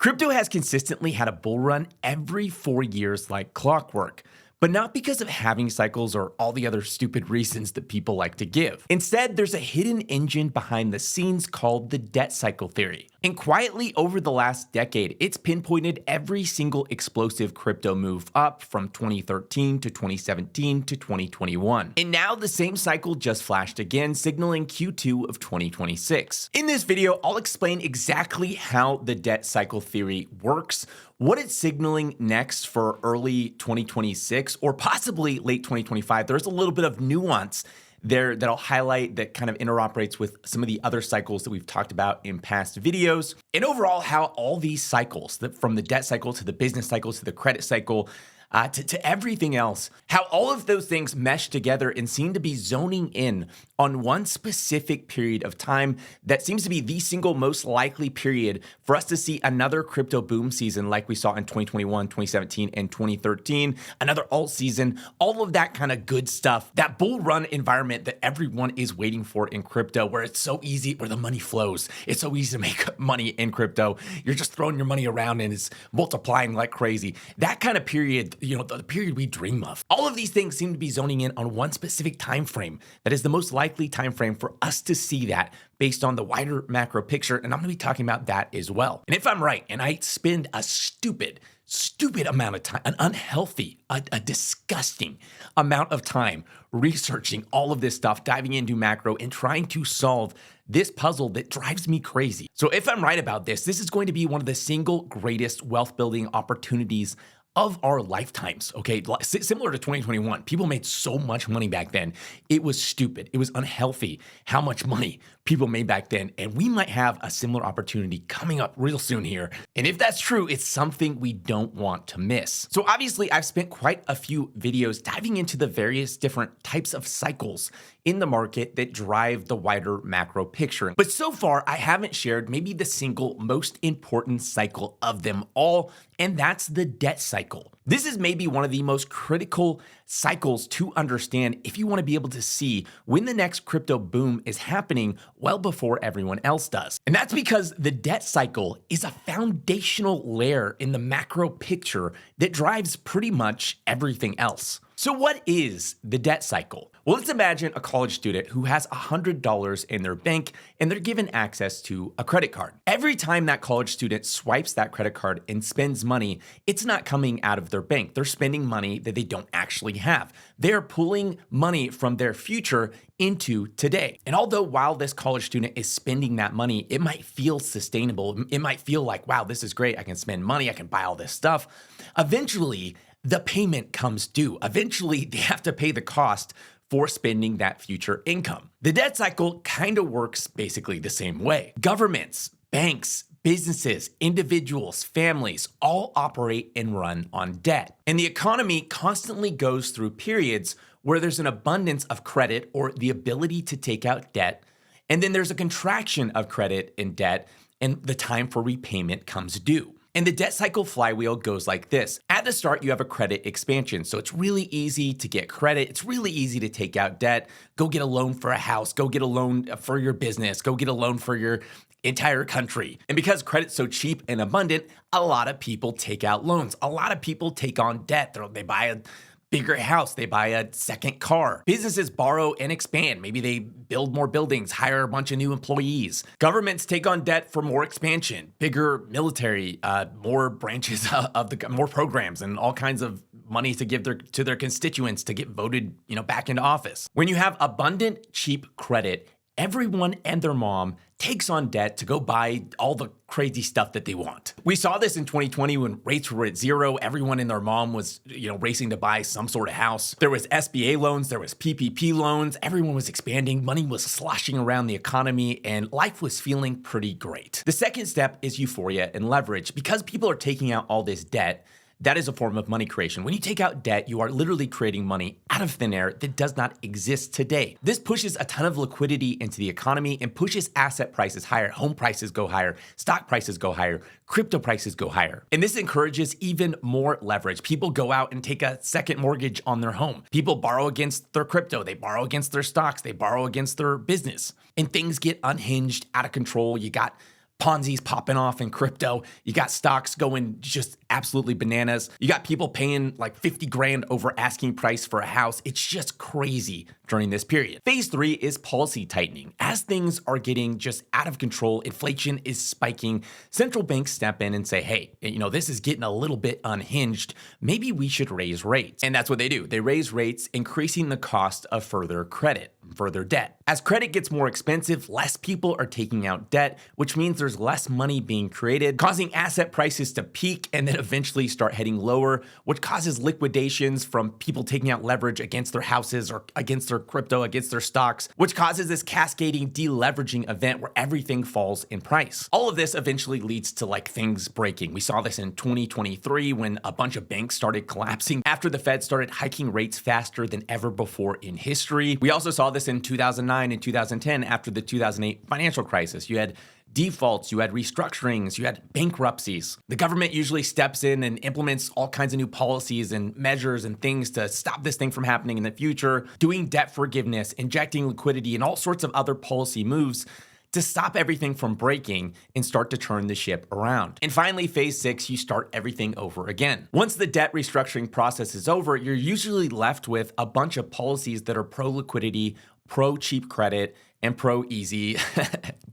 Crypto has consistently had a bull run every 4 years like clockwork, but not because of halving cycles or all the other stupid reasons that people like to give. Instead, there's a hidden engine behind the scenes called the debt cycle theory. And quietly over the last decade, it's pinpointed every single explosive crypto move up from 2013 to 2017 to 2021. And now the same cycle just flashed again, signaling Q2 of 2026. In this video, I'll explain exactly how the debt cycle theory works, what it's signaling next for early 2026 or possibly late 2025. There's a little bit of nuance there that I'll highlight that kind of interoperates with some of the other cycles that we've talked about in past videos. And overall, how all these cycles, from the debt cycle to the business cycle to the credit cycle, to everything else, how all of those things mesh together and seem to be zoning in on one specific period of time that seems to be the single most likely period for us to see another crypto boom season like we saw in 2021, 2017, and 2013, another alt season, all of that kind of good stuff, that bull run environment that everyone is waiting for in crypto, where it's so easy, where the money flows. It's so easy to make money in crypto. You're just throwing your money around and it's multiplying like crazy. That kind of period, the period we dream of. All of these things seem to be zoning in on one specific time frame that is the most likely time frame for us to see that based on the wider macro picture, and I'm going to be talking about that as well. And if I'm right, and I spend a stupid amount of time, an unhealthy, a disgusting amount of time researching all of this stuff, diving into macro and trying to solve this puzzle that drives me crazy. So if I'm right about this is going to be one of the single greatest wealth building opportunities of our lifetimes, okay? Similar to 2021, people made so much money back then. It was stupid. It was unhealthy how much money people made back then. And we might have a similar opportunity coming up real soon here. And if that's true, it's something we don't want to miss. So obviously, I've spent quite a few videos diving into the various different types of cycles in the market that drive the wider macro picture. But so far, I haven't shared maybe the single most important cycle of them all, and that's the debt cycle. This is maybe one of the most critical cycles to understand if you want to be able to see when the next crypto boom is happening well before everyone else does. And that's because the debt cycle is a foundational layer in the macro picture that drives pretty much everything else. So what is the debt cycle? Well, let's imagine a college student who has $100 in their bank and they're given access to a credit card. Every time that college student swipes that credit card and spends money, it's not coming out of their bank. They're spending money that they don't actually have. They're pulling money from their future into today. And although while this college student is spending that money, it might feel sustainable. It might feel like, wow, this is great. I can spend money. I can buy all this stuff. Eventually, the payment comes due. Eventually, they have to pay the cost for spending that future income. The debt cycle kind of works basically the same way. Governments, banks, businesses, individuals, families all operate and run on debt. And the economy constantly goes through periods where there's an abundance of credit or the ability to take out debt. And then there's a contraction of credit and debt, and the time for repayment comes due. And the debt cycle flywheel goes like this. At the start, you have a credit expansion. So it's really easy to get credit. It's really easy to take out debt. Go get a loan for a house. Go get a loan for your business. Go get a loan for your entire country. And because credit's so cheap and abundant, a lot of people take out loans. A lot of people take on debt. They buy a bigger house, they buy a second car. Businesses borrow and expand. Maybe they build more buildings, hire a bunch of new employees. Governments take on debt for more expansion, bigger military, more branches more programs, and all kinds of money to give to their constituents to get voted, back into office. When you have abundant, cheap credit, everyone and their mom takes on debt to go buy all the crazy stuff that they want. We saw this in 2020 when rates were at zero. Everyone and their mom was, racing to buy some sort of house. There was SBA loans, there was PPP loans. Everyone was expanding. Money was sloshing around the economy and life was feeling pretty great. The second step is euphoria and leverage. Because people are taking out all this debt, that is a form of money creation. When you take out debt, you are literally creating money out of thin air that does not exist today. This pushes a ton of liquidity into the economy and pushes asset prices higher. Home prices go higher, stock prices go higher, crypto prices go higher. And this encourages even more leverage. People go out and take a second mortgage on their home. People borrow against their crypto, they borrow against their stocks, they borrow against their business. And things get unhinged, out of control. You got Ponzi's popping off in crypto. You got stocks going just absolutely bananas. You got people paying like 50 grand over asking price for a house. It's just crazy during this period. Phase 3 is policy tightening. As things are getting just out of control, inflation is spiking, central banks step in and say, hey, this is getting a little bit unhinged. Maybe we should raise rates. And that's what they do. They raise rates, increasing the cost of further credit, further debt. As credit gets more expensive, less people are taking out debt, which means there's less money being created, causing asset prices to peak and then eventually start heading lower, which causes liquidations from people taking out leverage against their houses or against their crypto, against their stocks, which causes this cascading deleveraging event where everything falls in price. All of this eventually leads to things breaking. We saw this in 2023 when a bunch of banks started collapsing after the Fed started hiking rates faster than ever before in history. We also saw this in 2009 and 2010 after the 2008 financial crisis. You had defaults, you had restructurings, you had bankruptcies. The government usually steps in and implements all kinds of new policies and measures and things to stop this thing from happening in the future, doing debt forgiveness, injecting liquidity, and all sorts of other policy moves to stop everything from breaking and start to turn the ship around. And finally, phase 6, you start everything over again. Once the debt restructuring process is over, you're usually left with a bunch of policies that are pro-liquidity, pro-cheap credit, and pro-easy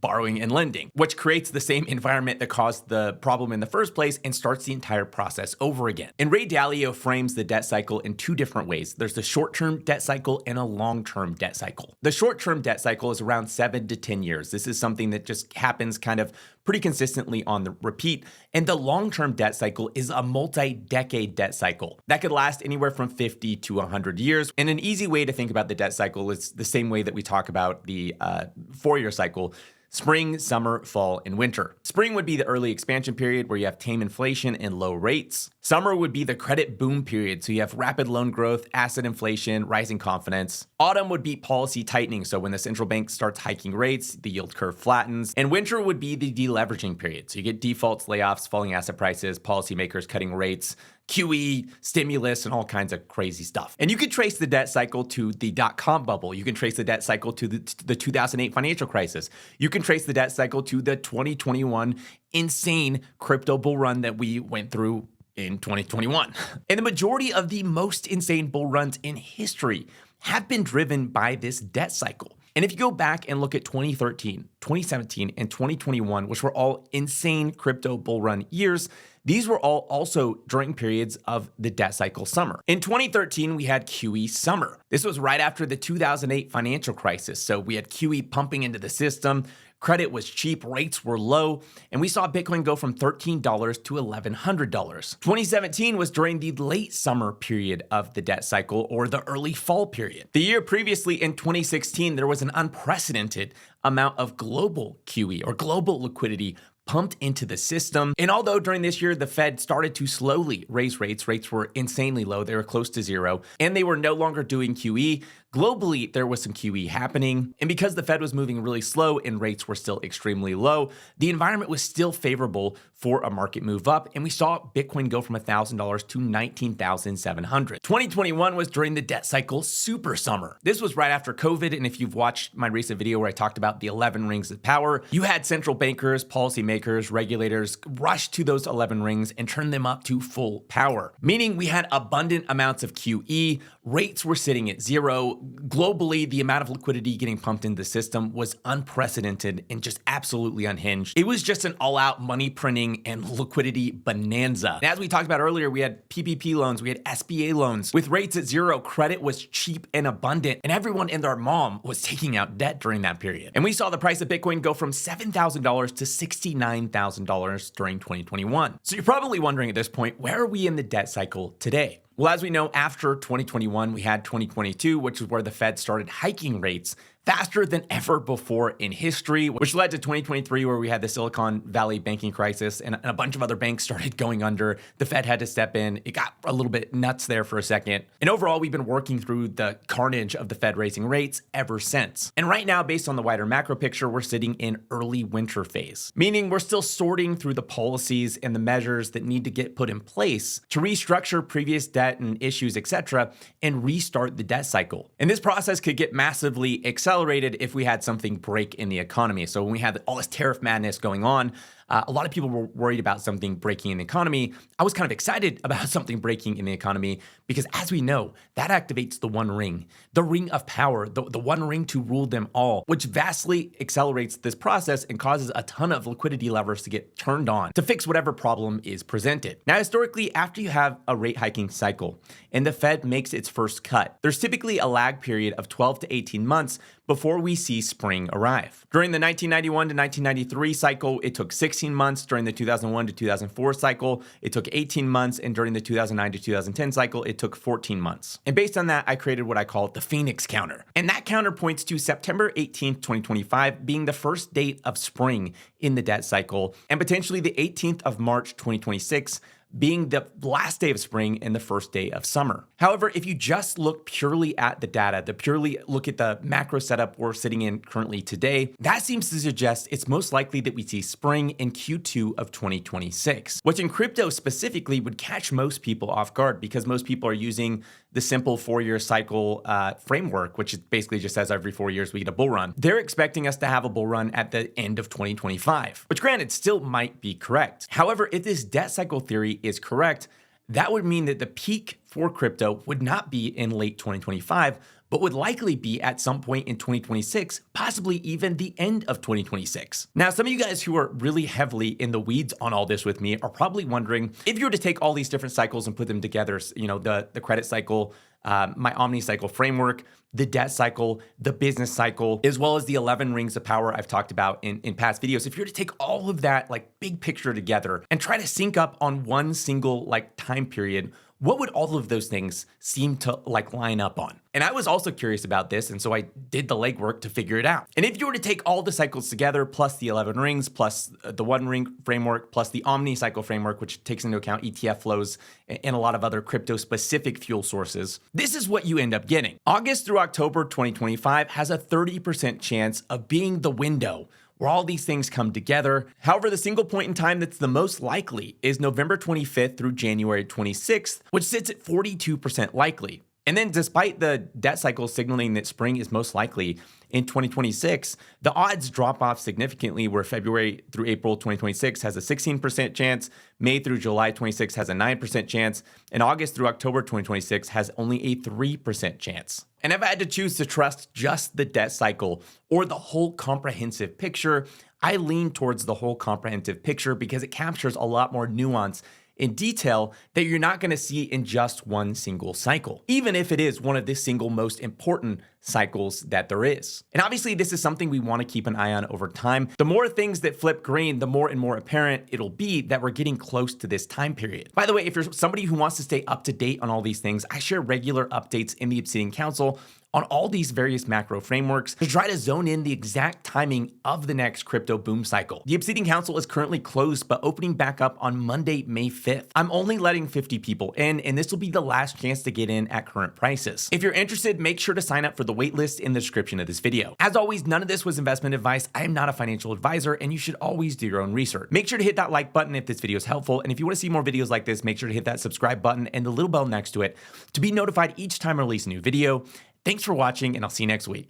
borrowing and lending, which creates the same environment that caused the problem in the first place and starts the entire process over again. And Ray Dalio frames the debt cycle in two different ways. There's the short-term debt cycle and a long-term debt cycle. The short-term debt cycle is around 7 to 10 years. This is something that just happens kind of pretty consistently on the repeat. And the long-term debt cycle is a multi-decade debt cycle that could last anywhere from 50 to 100 years. And an easy way to think about the debt cycle is the same way that we talk about the 4-year cycle: spring, summer, fall, and winter. Spring would be the early expansion period where you have tame inflation and low rates. Summer would be the credit boom period, so you have rapid loan growth, asset inflation, rising confidence. Autumn would be policy tightening, so when the central bank starts hiking rates, the yield curve flattens. And winter would be the deleveraging period, so you get defaults, layoffs, falling asset prices, policymakers cutting rates, QE, stimulus, and all kinds of crazy stuff. And you can trace the debt cycle to the dot-com bubble. You can trace the debt cycle to the 2008 financial crisis. You can trace the debt cycle to the 2021 insane crypto bull run that we went through in 2021. And the majority of the most insane bull runs in history have been driven by this debt cycle. And if you go back and look at 2013, 2017, and 2021, which were all insane crypto bull run years, these were all also during periods of the debt cycle summer. In 2013, we had QE summer. This was right after the 2008 financial crisis. So we had QE pumping into the system. Credit was cheap, rates were low, and we saw Bitcoin go from $13 to $1,100. 2017 was during the late summer period of the debt cycle, or the early fall period. The year previously, in 2016, there was an unprecedented amount of global QE, or global liquidity, pumped into the system. And although during this year, the Fed started to slowly raise rates were insanely low, they were close to zero, and they were no longer doing QE, globally, there was some QE happening. And because the Fed was moving really slow and rates were still extremely low, the environment was still favorable for a market move up. And we saw Bitcoin go from $1,000 to $19,700. 2021 was during the debt cycle super summer. This was right after COVID. And if you've watched my recent video where I talked about the 11 rings of power, you had central bankers, policymakers, regulators rush to those 11 rings and turn them up to full power. Meaning we had abundant amounts of QE, rates were sitting at zero. Globally, the amount of liquidity getting pumped into the system was unprecedented and just absolutely unhinged. It was just an all-out money printing and liquidity bonanza. And as we talked about earlier, we had PPP loans, we had SBA loans. With rates at zero, credit was cheap and abundant, and everyone and their mom was taking out debt during that period. And we saw the price of Bitcoin go from $7,000 to $69,000 during 2021. So you're probably wondering at this point, where are we in the debt cycle today? Well, as we know, after 2021, we had 2022, which is where the Fed started hiking rates faster than ever before in history, which led to 2023, where we had the Silicon Valley banking crisis and a bunch of other banks started going under. The Fed had to step in. It got a little bit nuts there for a second. And overall, we've been working through the carnage of the Fed raising rates ever since. And right now, based on the wider macro picture, we're sitting in early winter phase, meaning we're still sorting through the policies and the measures that need to get put in place to restructure previous debt and issues, etc., and restart the debt cycle. And this process could get massively accelerated accelerated if we had something break in the economy. So when we had all this tariff madness going on, a lot of people were worried about something breaking in the economy. I was kind of excited about something breaking in the economy because, as we know, that activates the One Ring, the ring of power, the One Ring to rule them all, which vastly accelerates this process and causes a ton of liquidity levers to get turned on to fix whatever problem is presented. Now, historically, after you have a rate hiking cycle and the Fed makes its first cut, there's typically a lag period of 12 to 18 months before we see spring arrive. During the 1991 to 1993 cycle, it took 16 months. During the 2001 to 2004 cycle, it took 18 months. And during the 2009 to 2010 cycle, it took 14 months. And based on that, I created what I call the Phoenix counter. And that counter points to September 18th, 2025 being the first date of spring in the debt cycle, and potentially the 18th of March, 2026 being the last day of spring and the first day of summer. However, if you just look purely at the data, purely look at the macro setup we're sitting in currently today, that seems to suggest it's most likely that we see spring in Q2 of 2026, which in crypto specifically would catch most people off guard because most people are using the simple 4-year cycle framework, which basically just says every 4 years we get a bull run. They're expecting us to have a bull run at the end of 2025, which granted still might be correct. However, if this debt cycle theory is correct, that would mean that the peak for crypto would not be in late 2025, but would likely be at some point in 2026, possibly even the end of 2026. Now, some of you guys who are really heavily in the weeds on all this with me are probably wondering, if you were to take all these different cycles and put them together, the credit cycle, my omni cycle framework, the debt cycle, the business cycle, as well as the 11 rings of power I've talked about in past videos. If you were to take all of that big picture together and try to sync up on one single time period, what would all of those things seem to line up on? And I was also curious about this, and so I did the legwork to figure it out. And if you were to take all the cycles together, plus the 11 rings, plus the One Ring framework, plus the Omni cycle framework, which takes into account ETF flows and a lot of other crypto-specific fuel sources, this is what you end up getting. August through October 2025 has a 30% chance of being the window where all these things come together. However, the single point in time that's the most likely is November 25th through January 26th, which sits at 42% likely. And then despite the debt cycle signaling that spring is most likely in 2026, the odds drop off significantly where February through April 2026 has a 16% chance, May through July 26 has a 9% chance, and August through October 2026 has only a 3% chance. And if I had to choose to trust just the debt cycle or the whole comprehensive picture, I lean towards the whole comprehensive picture because it captures a lot more nuance in detail that you're not going to see in just one single cycle, even if it is one of the single most important cycles that there is. And obviously, this is something we want to keep an eye on over time. The more things that flip green, the more and more apparent it'll be that we're getting close to this time period. By the way, if you're somebody who wants to stay up to date on all these things, I share regular updates in the Obsidian Council on all these various macro frameworks to try to zone in the exact timing of the next crypto boom cycle. The Obsidian Council is currently closed, but opening back up on Monday, May 5th. I'm only letting 50 people in, and this will be the last chance to get in at current prices. If you're interested, make sure to sign up for the waitlist in the description of this video. As always, none of this was investment advice. I am not a financial advisor, and you should always do your own research. Make sure to hit that like button if this video is helpful, and if you want to see more videos like this, make sure to hit that subscribe button and the little bell next to it to be notified each time I release a new video. Thanks for watching, and I'll see you next week.